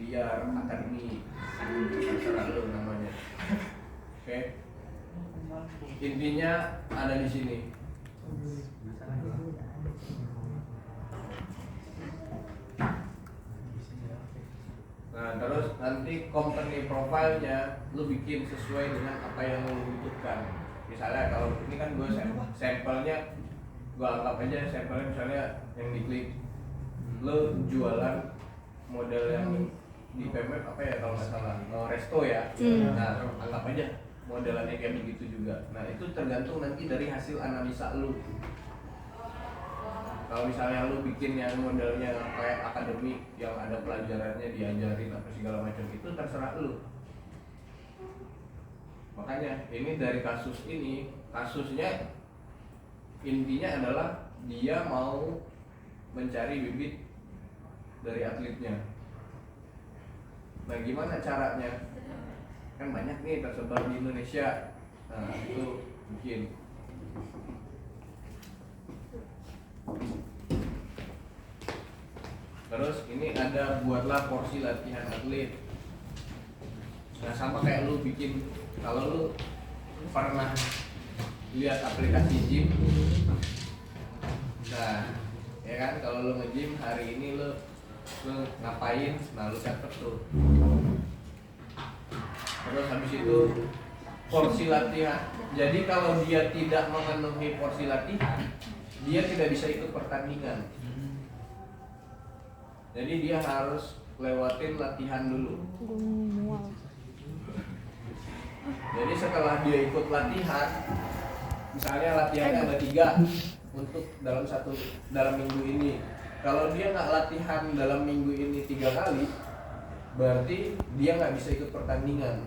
biar akademi, terserah lu namanya. Oke. Intinya ada di sini. Nah, terus nanti company profile-nya lu bikin sesuai dengan apa yang lu butuhkan. Misalnya kalau ini kan gue sampelnya, gue anggap aja sampelnya misalnya yang diklik, lu jualan model yang di PMF apa ya kalau nggak salah, resto ya. Nah, anggap aja modelannya kayak begitu juga. Nah, itu tergantung nanti dari hasil analisa lu. Kalau misalnya lu bikin yang modelnya kayak akademik yang ada pelajarannya, diajarin apa segala macam, itu terserah lu. Makanya ini dari kasusnya intinya adalah dia mau mencari bibit dari atletnya. Nah, gimana caranya? Kan banyak nih tersebar di Indonesia. Nah, itu bikin. Terus ini ada buatlah porsi latihan atlet. Nah, sama kayak lu bikin, kalau lu pernah lihat aplikasi gym. Nah, ya kan kalau lu nge-gym hari ini lu ngapain, nah lu catet tuh. Terus habis itu porsi latihan. Jadi kalau dia tidak memenuhi porsi latihan, dia tidak bisa ikut pertandingan. Jadi dia harus lewatin latihan dulu. Jadi setelah dia ikut latihan, misalnya latihannya ada 3 untuk dalam minggu ini. Kalau dia nggak latihan dalam minggu ini 3 kali, berarti dia nggak bisa ikut pertandingan.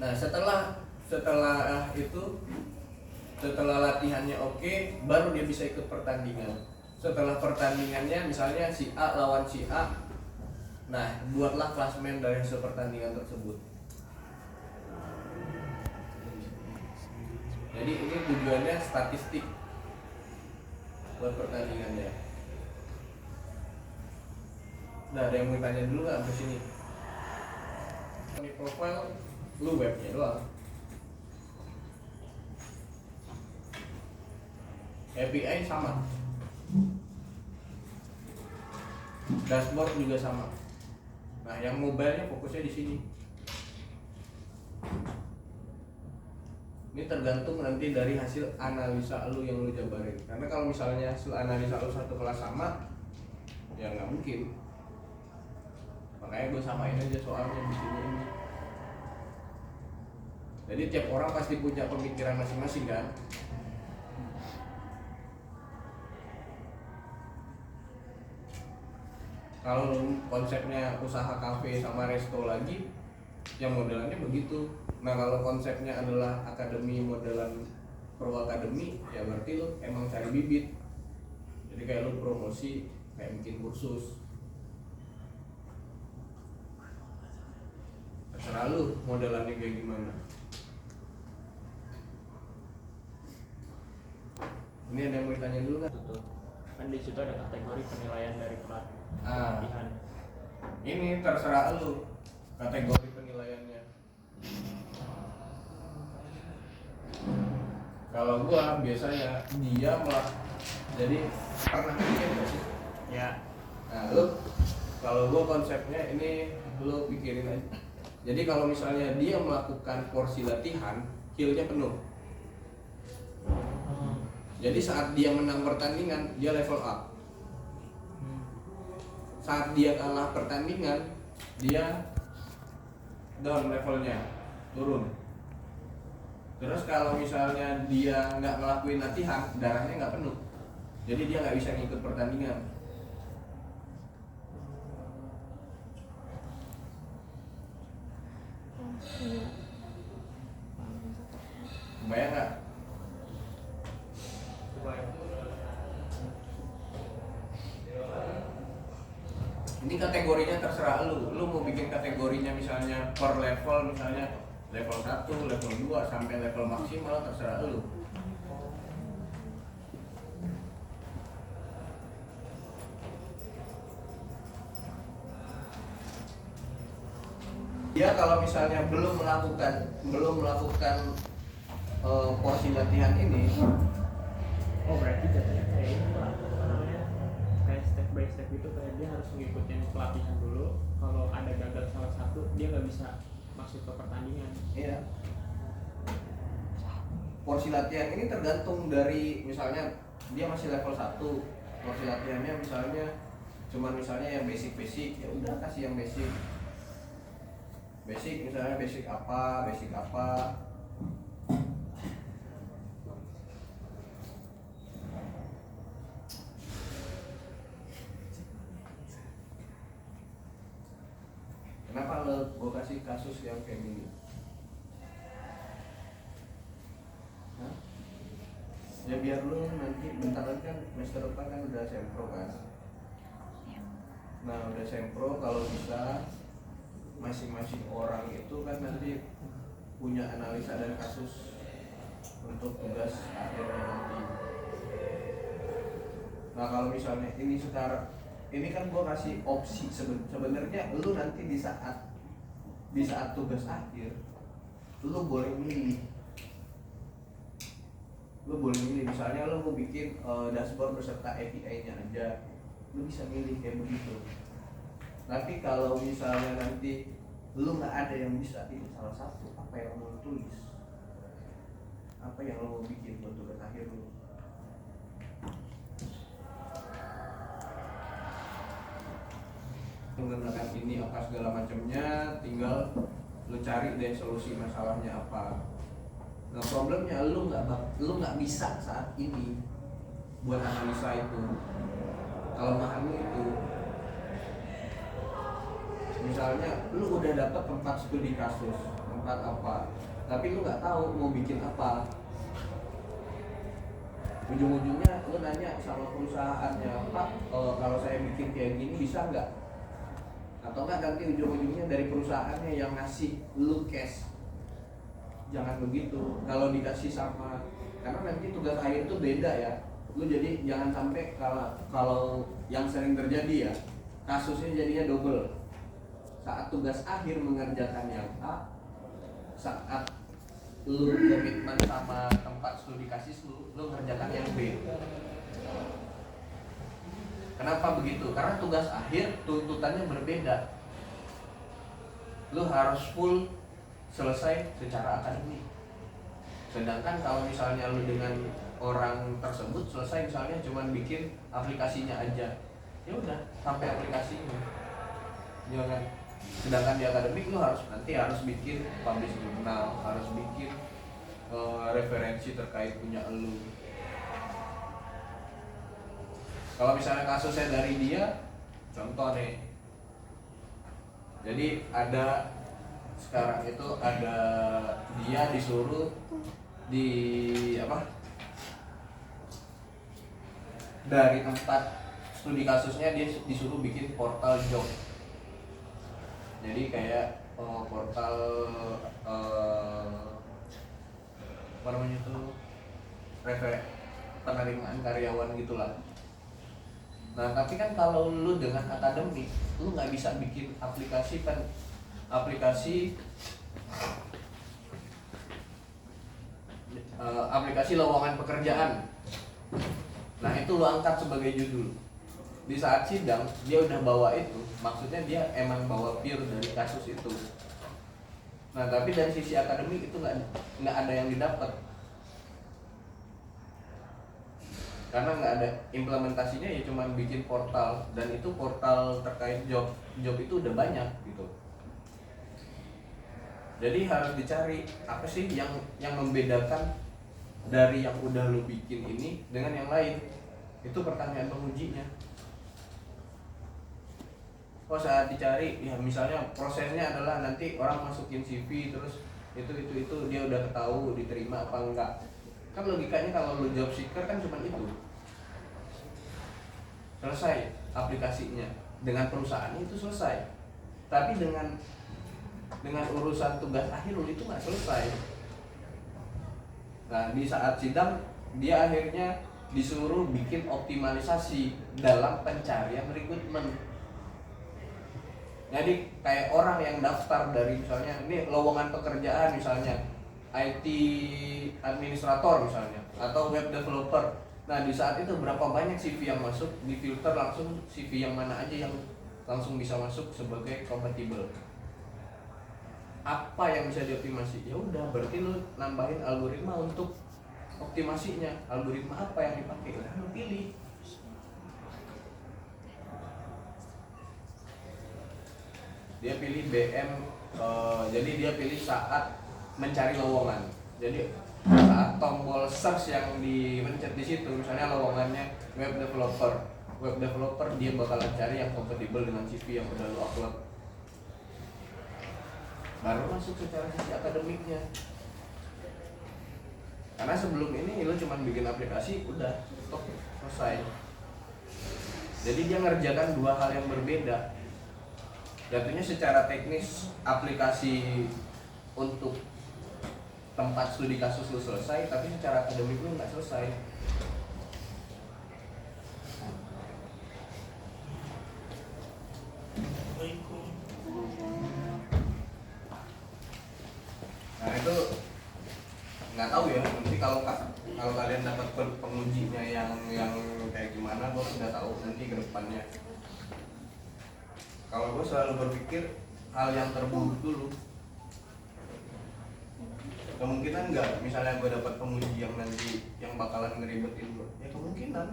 Nah, setelah latihannya oke, baru dia bisa ikut pertandingan. Setelah pertandingannya misalnya si A lawan si A, nah buatlah klasemen dari hasil pertandingan tersebut. Jadi ini tujuannya statistik buat pertandingannya. Nah, ada yang mau tanya dulu nggak sampai sini? Ini profile lu webnya doang. API sama, dashboard juga sama. Nah, yang mobile-nya fokusnya di sini. Ini tergantung nanti dari hasil analisa lu yang lu jabarin. Karena kalau misalnya hasil analisa lu satu kelas sama, ya nggak mungkin. Makanya gue samain aja soalnya di sini. Jadi tiap orang pasti punya pemikiran masing-masing kan. Kalau konsepnya usaha kafe sama resto lagi, yang modelannya begitu. Nah, kalau konsepnya adalah akademi modelan pro akademi, ya berarti lo emang cari bibit. Jadi kayak lo promosi, kayak bikin kursus. Terserah lo modelannya kayak gimana. Ini ada yang mau ditanya dulu nggak? Kan di situ ada kategori penilaian dari pelatihan. Ini terserah lu kategori penilaiannya. Kalau gua biasanya dia jadi pernah bikin nggak sih? Ya. Nah, lu kalau gua konsepnya ini lu pikirin aja. Jadi kalau misalnya dia melakukan porsi latihan, kill-nya penuh. Jadi saat dia menang pertandingan, dia level up. Saat dia kalah pertandingan, dia down levelnya, turun. Terus kalau misalnya dia nggak ngelakuin latihan, darahnya nggak penuh. Jadi dia nggak bisa ngikut pertandingan. Bayang nggak? Ini kategorinya terserah lu mau bikin kategorinya misalnya per level, misalnya level 1, level 2 sampai level maksimal, terserah lu. dia kalau misalnya belum melakukan porsi latihan ini, Oh berarti jatuhnya kayak ini Pak, apa namanya, kayak step by step itu, kayak dia harus ngikutin pelatihan dulu. Kalau ada gagal salah satu, dia nggak bisa masuk ke pertandingan. ya porsi latihan ini tergantung dari misalnya dia masih level 1, porsi latihannya misalnya cuman misalnya yang basic ya udah kasih yang basic misalnya basic apa. Kenapa gue kasih kasus yang kayak gini? Hah? Ya biar lu nanti bentar lagi kan semester depan kan udah sempro kan. Nah udah sempro, kalau bisa masing-masing orang itu kan nanti punya analisa dan kasus untuk tugas akhirnya nanti. Nah kalau misalnya ini kan gue kasih opsi, sebenarnya lu nanti di saat tugas akhir lu boleh milih. Misalnya lu mau bikin dashboard beserta API-nya aja, lu bisa milih kayak begitu. Tapi kalau misalnya nanti lu nggak ada yang bisa, ini salah satu apa yang lu tulis, apa yang lu mau bikin buat tugas akhir lu. Menggunakan ini apa segala macamnya, tinggal lu cari deh solusi masalahnya apa. Nah problemnya lu nggak bisa saat ini buat analisa itu. Kelemahan lu itu, misalnya lu udah dapat tempat studi kasus, tempat apa, tapi lu nggak tahu mau bikin apa. Ujung-ujungnya lu nanya sama perusahaannya, Pak, kalau saya bikin kayak gini bisa nggak? Atau nggak nanti ujung-ujungnya dari perusahaannya yang ngasih lu cash. Jangan begitu. Kalau dikasih sama, karena nanti tugas akhir itu beda ya. Lu jadi jangan sampai kalau yang sering terjadi ya, kasusnya jadinya double. Saat tugas akhir mengerjakan yang A, saat lu komitmen sama tempat studi kasus lu ngerjakan yang B. Kenapa begitu? Karena tugas akhir tuntutannya berbeda. Lu harus full selesai secara akademik. Sedangkan kalau misalnya lu dengan orang tersebut selesai misalnya cuma bikin aplikasinya aja, ya udah sampai aplikasinya. Jangan. Sedangkan di akademik lu nanti harus bikin publish jurnal, harus bikin referensi terkait punya lu. Kalau misalnya kasusnya dari dia, contoh nih. Jadi sekarang itu ada dia disuruh dari tempat studi kasusnya dia disuruh bikin portal job. Jadi kayak portal apa namanya tuh, penerimaan karyawan gitulah. Nah tapi kan kalau lu dengan akademik, lu nggak bisa bikin aplikasi lowongan pekerjaan. Nah itu lu angkat sebagai judul. Di saat sidang dia udah bawa itu, maksudnya dia emang bawa pure dari kasus itu. Nah tapi dari sisi akademik itu nggak ada yang didapat, karena nggak ada implementasinya, ya cuma bikin portal, dan itu portal terkait job itu udah banyak gitu. Jadi harus dicari apa sih yang membedakan dari yang udah lu bikin ini dengan yang lain. Itu pertanyaan pengujinya. Oh saat dicari, ya misalnya prosesnya adalah nanti orang masukin CV, terus itu dia udah tahu diterima apa enggak. Kan logikanya kalau lu job seeker kan cuma itu. Selesai aplikasinya, dengan perusahaannya itu selesai. Tapi dengan urusan tugas akhir lu itu nggak selesai. Nah di saat sidang dia akhirnya disuruh bikin optimalisasi dalam pencarian rekrutmen. Jadi kayak orang yang daftar dari misalnya ini lowongan pekerjaan misalnya IT administrator misalnya atau web developer. Nah di saat itu berapa banyak CV yang masuk, difilter langsung CV yang mana aja yang langsung bisa masuk sebagai kompatibel. Apa yang bisa dioptimasi? Ya udah, berarti lu nambahin algoritma untuk optimasinya. Algoritma apa yang dipakai? Lah lu pilih. Dia pilih BM, jadi dia pilih saat mencari lowongan. Jadi saat tombol search yang dipencet di situ, misalnya lowongannya web developer dia bakalan cari yang kompatibel dengan CV yang udah lu upload. Baru masuk secara sisi akademiknya. Karena sebelum ini lu cuma bikin aplikasi, udah stop, selesai. Jadi dia ngerjakan dua hal yang berbeda. Jatuhnya secara teknis aplikasi untuk tempat studi kasus lu selesai, tapi secara akademik lu nggak selesai. Nah itu nggak tahu ya, nanti kalau kalian dapat pengujinya yang kayak gimana, gue nggak tahu nanti ke depannya. Kalau gue selalu berpikir hal yang terburuk dulu. Kemungkinan nggak, misalnya gue dapat penguji yang nanti yang bakalan ngeribetin gue, ya kemungkinan.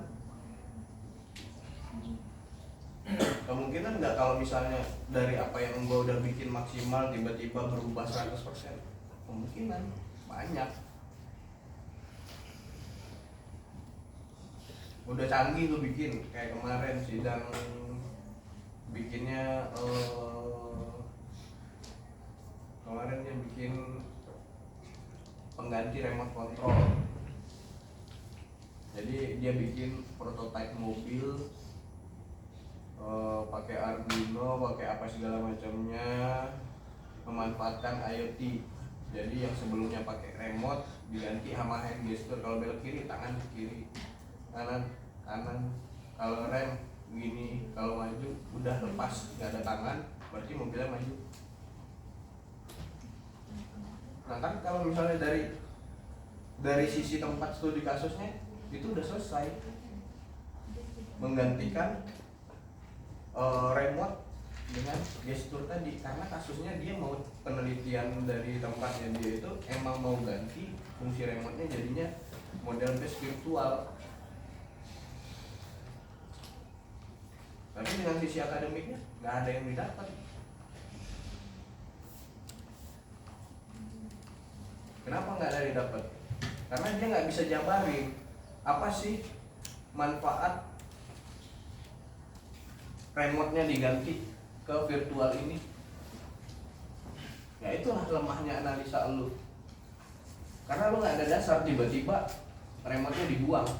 Kemungkinan nggak kalau misalnya dari apa yang gue udah bikin maksimal tiba-tiba berubah 100%. Kemungkinan banyak. Udah canggih tuh bikin, kayak kemarin sidang bikinnya kemarin dia bikin pengganti remote control. Jadi dia bikin prototipe mobil pakai Arduino, pakai apa segala macamnya, memanfaatkan IoT. Jadi yang sebelumnya pakai remote diganti sama hand gesture. Kalau belok kiri tangan kiri, kanan kanan. Kalau rem gini, kalau maju udah lepas nggak ada tangan, berarti mobilnya maju. Nah kan kalau misalnya dari sisi tempat studi kasusnya itu udah selesai, menggantikan remote dengan gestur tadi, karena kasusnya dia mau penelitian dari tempatnya dia itu emang mau ganti fungsi remote-nya jadinya model based virtual. Tapi dengan sisi akademiknya nggak ada yang didapat. Kenapa nggak ada yang didapat? Karena dia nggak bisa jabarin apa sih manfaat remote-nya diganti ke virtual ini. Ya itulah lemahnya analisa lu. Karena lu nggak ada dasar, tiba-tiba remote-nya dibuang.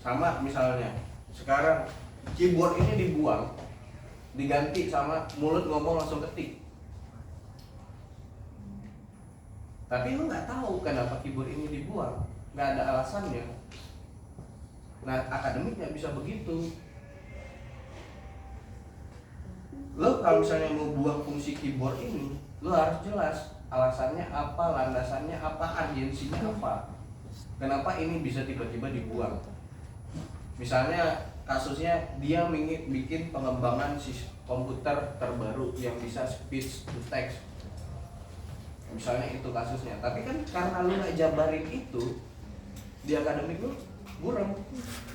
Sama misalnya sekarang keyboard ini dibuang, diganti sama mulut ngomong langsung ketik. Tapi lu nggak tahu kenapa keyboard ini dibuang, nggak ada alasannya. Nah akademik nggak bisa begitu. Lo kalau misalnya mau buang fungsi keyboard ini, lo harus jelas alasannya apa, landasannya apa, urgensinya apa. Kenapa ini bisa tiba-tiba dibuang? Misalnya kasusnya dia ingin bikin pengembangan komputer terbaru yang bisa speech to text. Misalnya itu kasusnya. Tapi kan karena lo nggak jabarin itu, di akademik lo buram,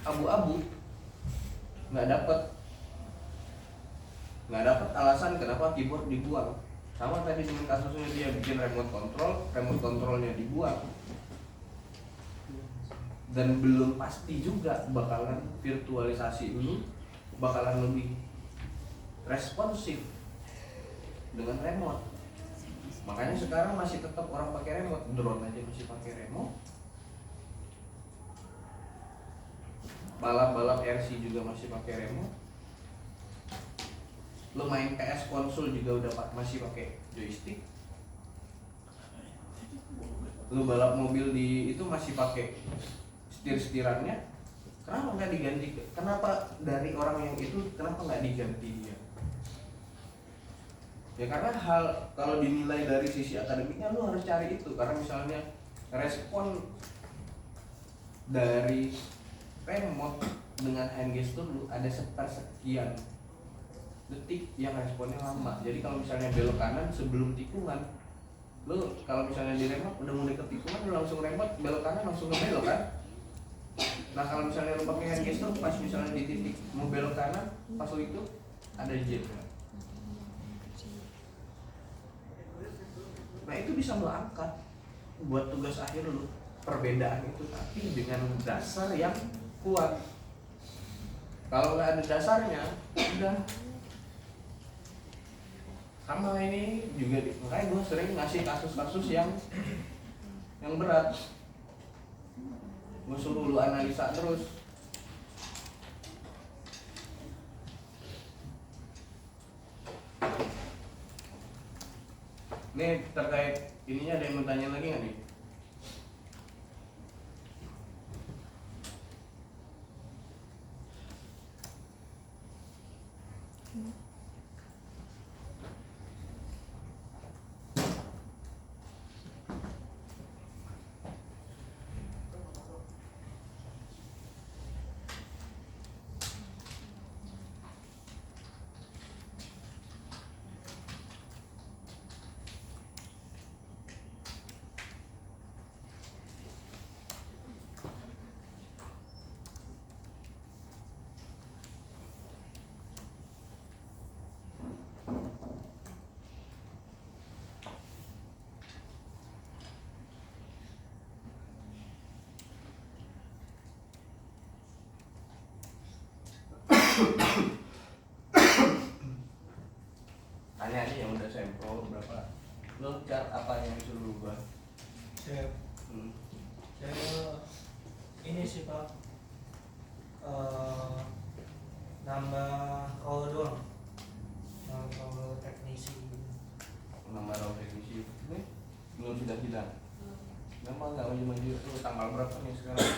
abu-abu, nggak dapat alasan kenapa keyboard dibuang. Sama tadi dengan kasusnya dia bikin remote controlnya dibuang, dan belum pasti juga bakalan virtualisasi dulu bakalan lebih responsif dengan remote. Makanya sekarang masih tetap orang pakai remote, drone aja masih pakai remote, balap RC juga masih pakai remote. Lo main PS konsol juga udah masih pakai joystick. Lo balap mobil di itu masih pakai setir-setirannya, Kenapa nggak diganti? Kenapa dari orang yang itu kenapa nggak diganti dia? Ya karena kalau dinilai dari sisi akademiknya lu harus cari itu, karena misalnya respon dari remote dengan hand gesture lu ada sepersekian detik yang responnya lama. Jadi kalau misalnya belok kanan sebelum tikungan, lu kalau misalnya di remote udah mulai ke tikungan lu langsung remote belok kanan langsung ngebelok kan. Nah kalau misalnya lu pakai hand gesture pas misalnya di titik mau belok kanan pas lu itu ada jet. Nah itu bisa melangkah buat tugas akhir lu perbedaan itu, tapi dengan dasar yang kuat. Kalau nggak ada dasarnya, udah sama ini juga. Makanya gue sering ngasih kasus-kasus yang berat. Gue suruh lu analisa terus. Nih terkait ininya ada yang mau tanya lagi nggak nih? Tanya aja yang udah sempro berapa. Lo cat apa yang disuruh gua? Saya ini sih Pak, nambah role doang, nambah role teknisi. Nama role teknisi nih belum sudah hilang. Nama nggak maju-maju itu tanggal berapa nih sekarang?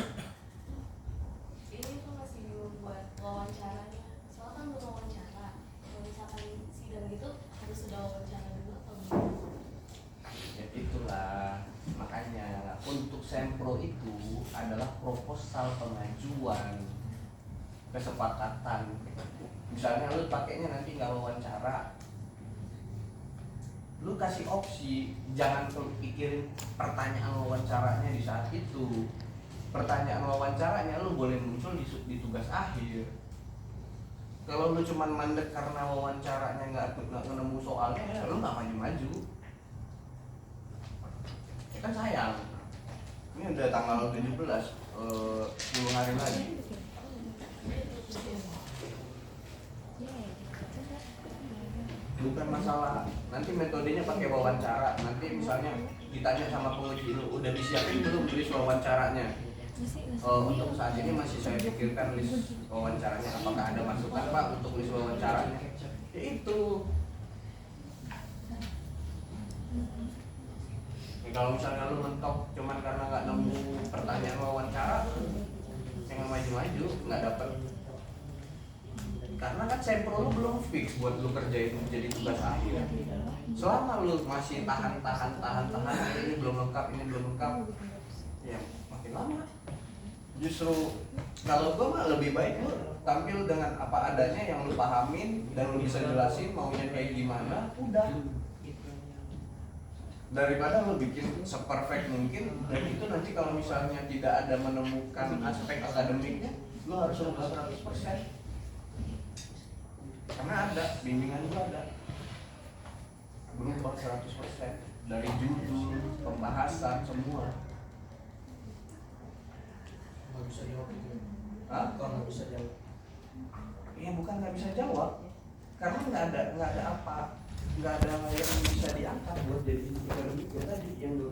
Ini tuh masih belum buat wawancaranya. Soalnya kan belum wawancara. Kalau misalkan sidang gitu harus sudah wawancara dulu atau gimana? Ya itulah makanya untuk sempro itu adalah proposal pengajuan kesepakatan. Misalnya lu pakainya nanti nggak wawancara, lu kasih opsi, jangan pikirin pertanyaan wawancaranya di saat itu. Pertanyaan wawancaranya lu boleh muncul di tugas akhir. Kalau lu cuman mandek karena wawancaranya nggak nemu soalnya, ya lu nggak maju-maju. Ya kan sayang. Ini udah tanggal 17, 10 hari lagi. Bukan masalah nanti metodenya pakai wawancara. Nanti misalnya ditanya sama penguji lu, udah disiapin belum list wawancaranya? Untuk saat ini masih saya pikirkan list wawancaranya, apakah ada masukan Pak untuk list wawancaranya? Ya itu. Ya, kalau misalnya lu mentok cuman karena nggak nemu pertanyaan wawancara, jangan maju-maju, nggak dapet. Karena kan sempro lu belum fix buat lu kerjain jadi tugas akhir. Selama lu masih tahan ini belum lengkap, ya makin lama. Justru kalau gua mah lebih baik lu tampil dengan apa adanya yang lu pahamin dan lu bisa jelasin maunya kayak gimana, udah. Daripada lu bikin seperfect mungkin, dan itu nanti kalau misalnya tidak ada menemukan aspek akademiknya, lu harus rubah 100%. Karena ada, bimbingan itu ada. Berubah 100% dari judul, pembahasan, semua. Nggak bisa jawab itu. Hah? Kok nggak bisa jawab? Ya bukan nggak bisa jawab, karena nggak ada yang bisa diangkat buat jadi akademik tadi yang dulu.